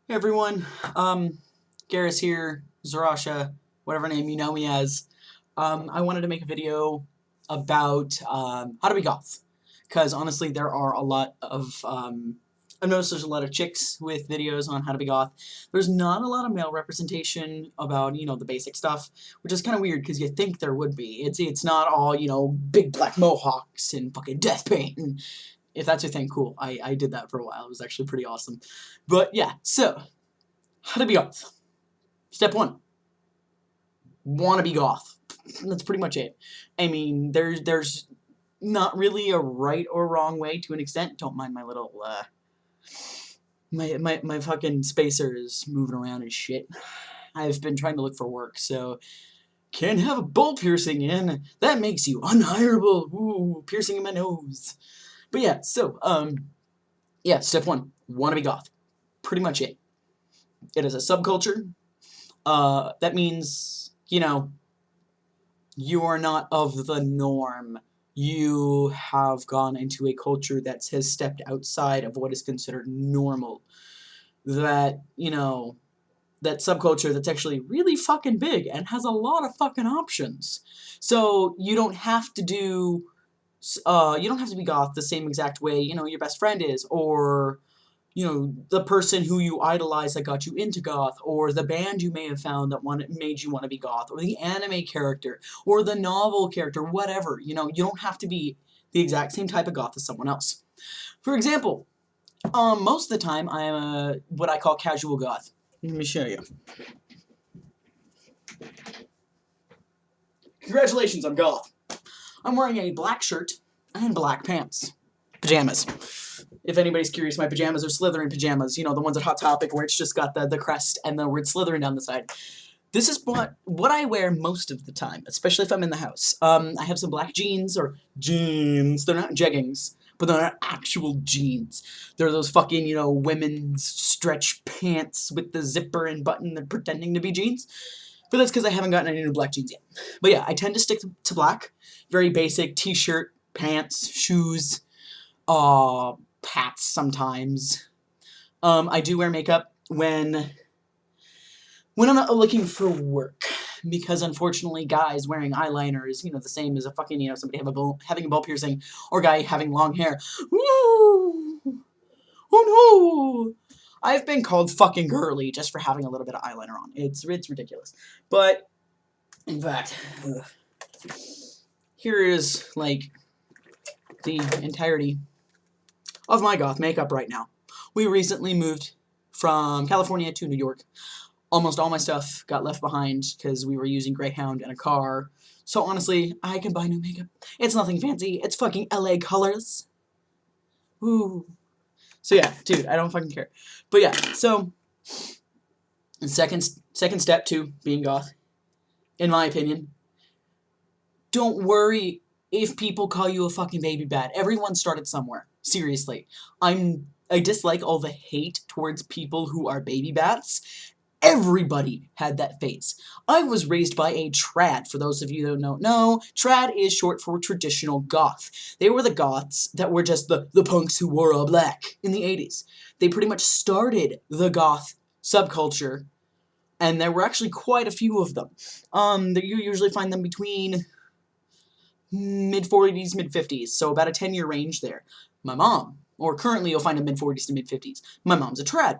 Hey everyone, Garrus here, Zarasha, whatever name you know me as. I wanted to make a video about how to be goth, because honestly there are a lot of, I've noticed there's a lot of chicks with videos on how to be goth. There's not a lot of male representation about, the basic stuff, which is kind of weird because you think there would be. It's not all, big black mohawks and fucking death paint and if that's your thing, cool. I did that for a while. It was actually pretty awesome. But yeah, so, how to be goth. Step 1. Wanna be goth. That's pretty much it. I mean, there's not really a right or wrong way to an extent. Don't mind my little, my fucking spacer is moving around and shit. I've been trying to look for work, so can't have a bowl piercing in. That makes you unhireable. Ooh, piercing in my nose. But yeah, so, yeah, step 1, wanna be goth. Pretty much it. It is a subculture. That means, you are not of the norm. You have gone into a culture that has stepped outside of what is considered normal. That, that subculture that's actually really fucking big and has a lot of fucking options. So you don't have to do you don't have to be goth the same exact way, your best friend is, or, the person who you idolize that got you into goth, or the band you may have found that made you want to be goth, or the anime character, or the novel character, whatever, you don't have to be the exact same type of goth as someone else. For example, most of the time I am what I call casual goth. Let me show you. Congratulations, I'm goth. I'm wearing a black shirt and black pants. Pajamas. If anybody's curious, my pajamas are Slytherin pajamas. The ones at Hot Topic where it's just got the crest and the word Slytherin down the side. This is what I wear most of the time, especially if I'm in the house. I have some black jeans, or jeans. They're not jeggings, but they're not actual jeans. They're those fucking, women's stretch pants with the zipper and button that pretending to be jeans. But that's because I haven't gotten any new black jeans yet. But yeah, I tend to stick to black. Very basic t-shirt, pants, shoes, hats sometimes. I do wear makeup when I'm not looking for work. Because unfortunately, guys wearing eyeliner is, the same as a fucking, somebody having a ball piercing, or a guy having long hair. Woo! Oh no! I've been called fucking girly just for having a little bit of eyeliner on. It's ridiculous. But, in fact, here is, like, the entirety of my goth makeup right now. We recently moved from California to New York. Almost all my stuff got left behind because we were using Greyhound and a car. So honestly, I can buy new makeup. It's nothing fancy. It's fucking LA colors. Ooh. So yeah, dude, I don't fucking care. But yeah, so second step to being goth, in my opinion, don't worry if people call you a fucking baby bat. Everyone started somewhere. Seriously. I dislike all the hate towards people who are baby bats. Everybody had that phase. I was raised by a trad. For those of you that don't know, trad is short for traditional goth. They were the goths that were just the punks who wore all black in the 80s. They pretty much started the goth subculture, and there were actually quite a few of them. You usually find them between mid-40s, mid-50s, so about a 10-year range there. My mom, or currently you'll find them mid-40s to mid-50s. My mom's a trad.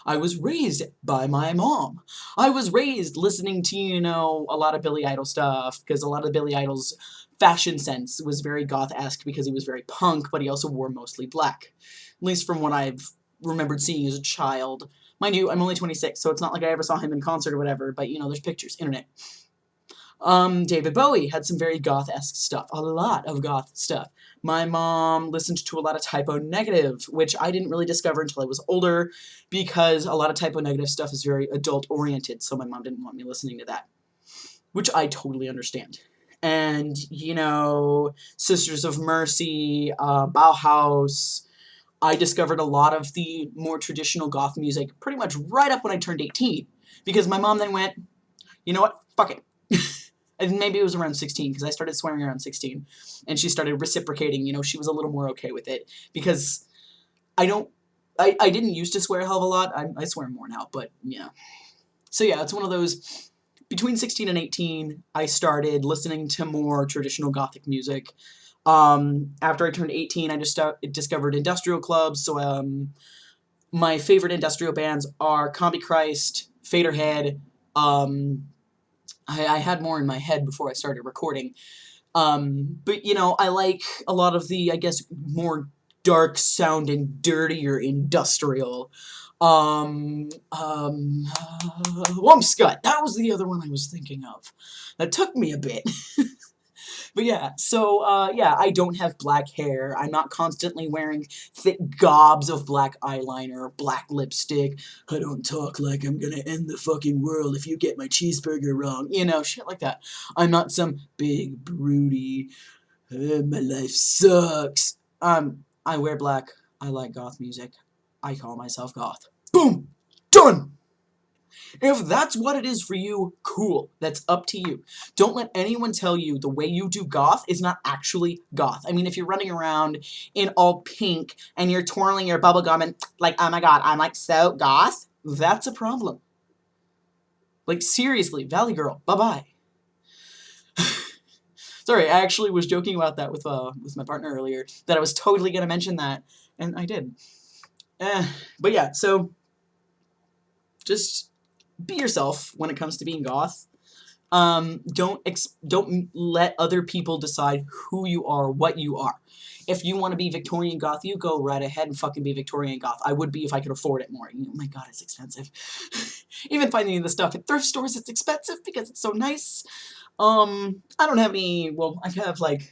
I was raised by my mom. I was raised listening to, a lot of Billy Idol stuff, because a lot of Billy Idol's fashion sense was very goth-esque because he was very punk, but he also wore mostly black. At least from what I've remembered seeing as a child. Mind you, I'm only 26, so it's not like I ever saw him in concert or whatever, but, there's pictures, internet. David Bowie had some very goth-esque stuff. A lot of goth stuff. My mom listened to a lot of Typo Negative, which I didn't really discover until I was older, because a lot of Typo Negative stuff is very adult-oriented, so my mom didn't want me listening to that. Which I totally understand. And, Sisters of Mercy, Bauhaus. I discovered a lot of the more traditional goth music pretty much right up when I turned 18. Because my mom then went, you know what, fuck it. And maybe it was around 16, because I started swearing around 16. And she started reciprocating, she was a little more okay with it. Because I don't I didn't used to swear a hell of a lot. I swear more now, but yeah. So yeah, it's one of those, between 16 and 18, I started listening to more traditional Gothic music. After I turned 18, I just discovered industrial clubs, so my favorite industrial bands are Combi Christ, Faderhead. I had more in my head before I started recording. But, you know, I like a lot of the, I guess, more dark sounding, dirtier industrial. Wumpscut! That was the other one I was thinking of. That took me a bit. But yeah, so, yeah, I don't have black hair. I'm not constantly wearing thick gobs of black eyeliner, black lipstick. I don't talk like I'm gonna end the fucking world if you get my cheeseburger wrong. You know, shit like that. I'm not some big, broody, my life sucks. I wear black. I like goth music. I call myself goth. Boom! Done! If that's what it is for you, cool. That's up to you. Don't let anyone tell you the way you do goth is not actually goth. I mean, if you're running around in all pink and you're twirling your bubblegum and like, oh my god, I'm like so goth, that's a problem. Like, seriously, Valley Girl, bye-bye. Sorry, I actually was joking about that with my partner earlier, that I was totally gonna mention that, and I did. But yeah, so just be yourself when it comes to being goth. Don't let other people decide who you are, what you are. If you want to be Victorian goth, you go right ahead and fucking be Victorian goth. I would be if I could afford it more. Oh my god, it's expensive. Even finding the stuff at thrift stores, it's expensive because it's so nice. I don't have any, well, I have like,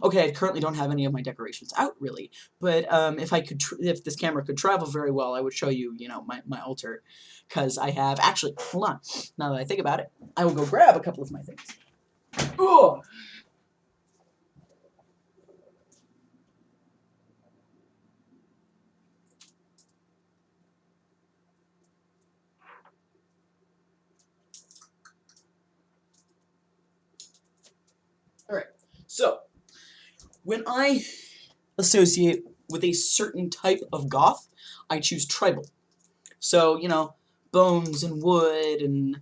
okay, I currently don't have any of my decorations out, really, but, if this camera could travel very well, I would show you, you know, my altar, because I have, actually, hold on, now that I think about it, I will go grab a couple of my things. Ugh! Alright, so, when I associate with a certain type of goth, I choose tribal. So, you know, bones and wood and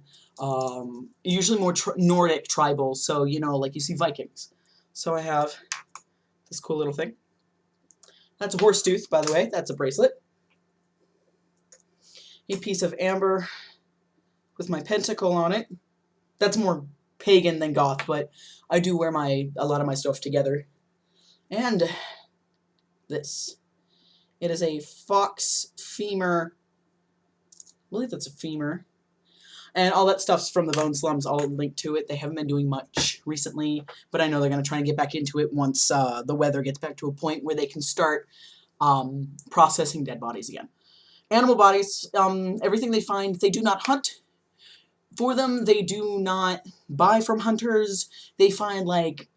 usually more Nordic tribal, so, you know, like you see Vikings. So I have this cool little thing. That's a horse tooth, by the way. That's a bracelet. A piece of amber with my pentacle on it. That's more pagan than goth, but I do wear a lot of my stuff together. And this. It is a fox femur. I believe that's a femur. And all that stuff's from the Bone Slums. I'll link to it. They haven't been doing much recently, but I know they're going to try and get back into it once the weather gets back to a point where they can start processing dead bodies again. Animal bodies, everything they find, they do not hunt for them. They do not buy from hunters. They find, like,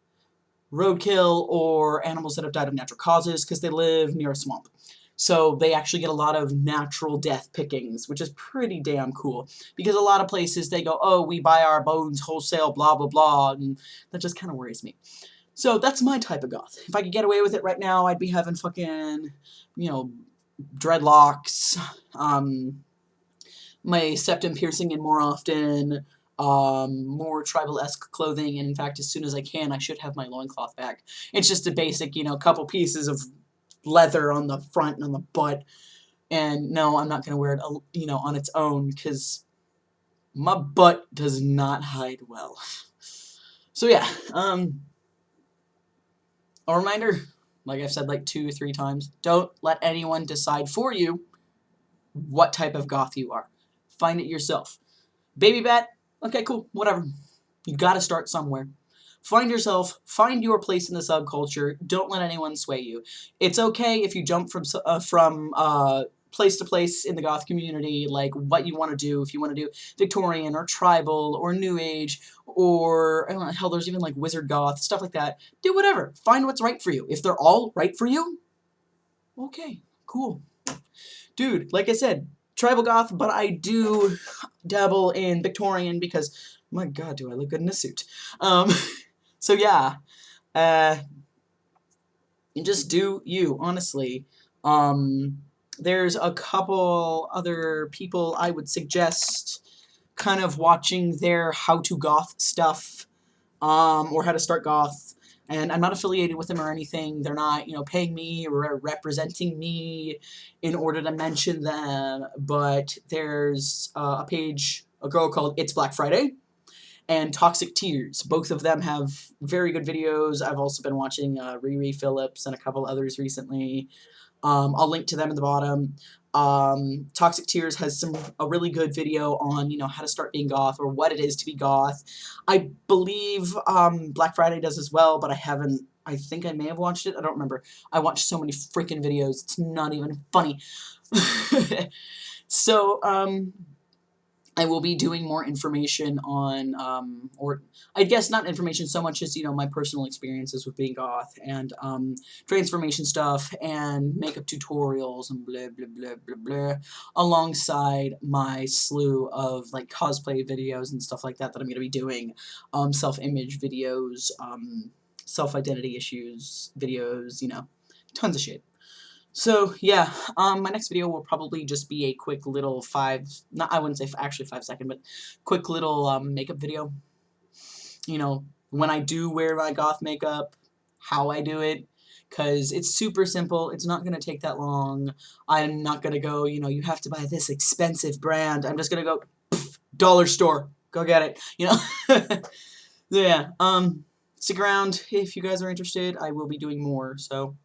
roadkill or animals that have died of natural causes because they live near a swamp. So they actually get a lot of natural death pickings, which is pretty damn cool. Because a lot of places they go, oh, we buy our bones wholesale, blah, blah, blah, and that just kind of worries me. So that's my type of goth. If I could get away with it right now, I'd be having fucking, you know, dreadlocks, my septum piercing in more often, more tribal-esque clothing, and in fact, as soon as I can, I should have my loincloth back. It's just a basic, you know, couple pieces of leather on the front and on the butt, and no, I'm not going to wear it, you know, on its own, because my butt does not hide well. So yeah, a reminder, like I've said like 2 or 3 times, don't let anyone decide for you what type of goth you are. Find it yourself. Baby bat, okay, cool, whatever. You gotta start somewhere. Find yourself, find your place in the subculture, don't let anyone sway you. It's okay if you jump from place to place in the goth community, like what you want to do, if you want to do Victorian or tribal or New Age or, I don't know, hell, there's even like wizard goth, stuff like that. Do whatever. Find what's right for you. If they're all right for you, okay, cool. Dude, like I said, tribal goth, but I do dabble in Victorian because, my god, do I look good in a suit. So yeah, you just do you, honestly. There's a couple other people I would suggest kind of watching their how to goth stuff, or how to start goth. And I'm not affiliated with them or anything. They're not, paying me or representing me in order to mention them. But there's a page, a girl called It's Black Friday, and Toxic Tears. Both of them have very good videos. I've also been watching ReeRee Phillips and a couple others recently. I'll link to them in the bottom. Toxic Tears has a really good video on, how to start being goth or what it is to be goth. I believe Black Friday does as well, but I think I may have watched it. I don't remember. I watched so many freaking videos. It's not even funny. So, I will be doing more information on, or I guess not information so much as, my personal experiences with being goth, and transformation stuff, and makeup tutorials, and blah, blah, blah, blah, blah, alongside my slew of, like, cosplay videos and stuff like that I'm going to be doing, self-image videos, self-identity issues videos, tons of shit. So, yeah, my next video will probably just be a quick little I wouldn't say actually 5-second, but quick little makeup video. When I do wear my goth makeup, how I do it, because it's super simple. It's not going to take that long. I'm not going to go, you have to buy this expensive brand. I'm just going to go, dollar store, go get it, Yeah, stick around if you guys are interested. I will be doing more, so...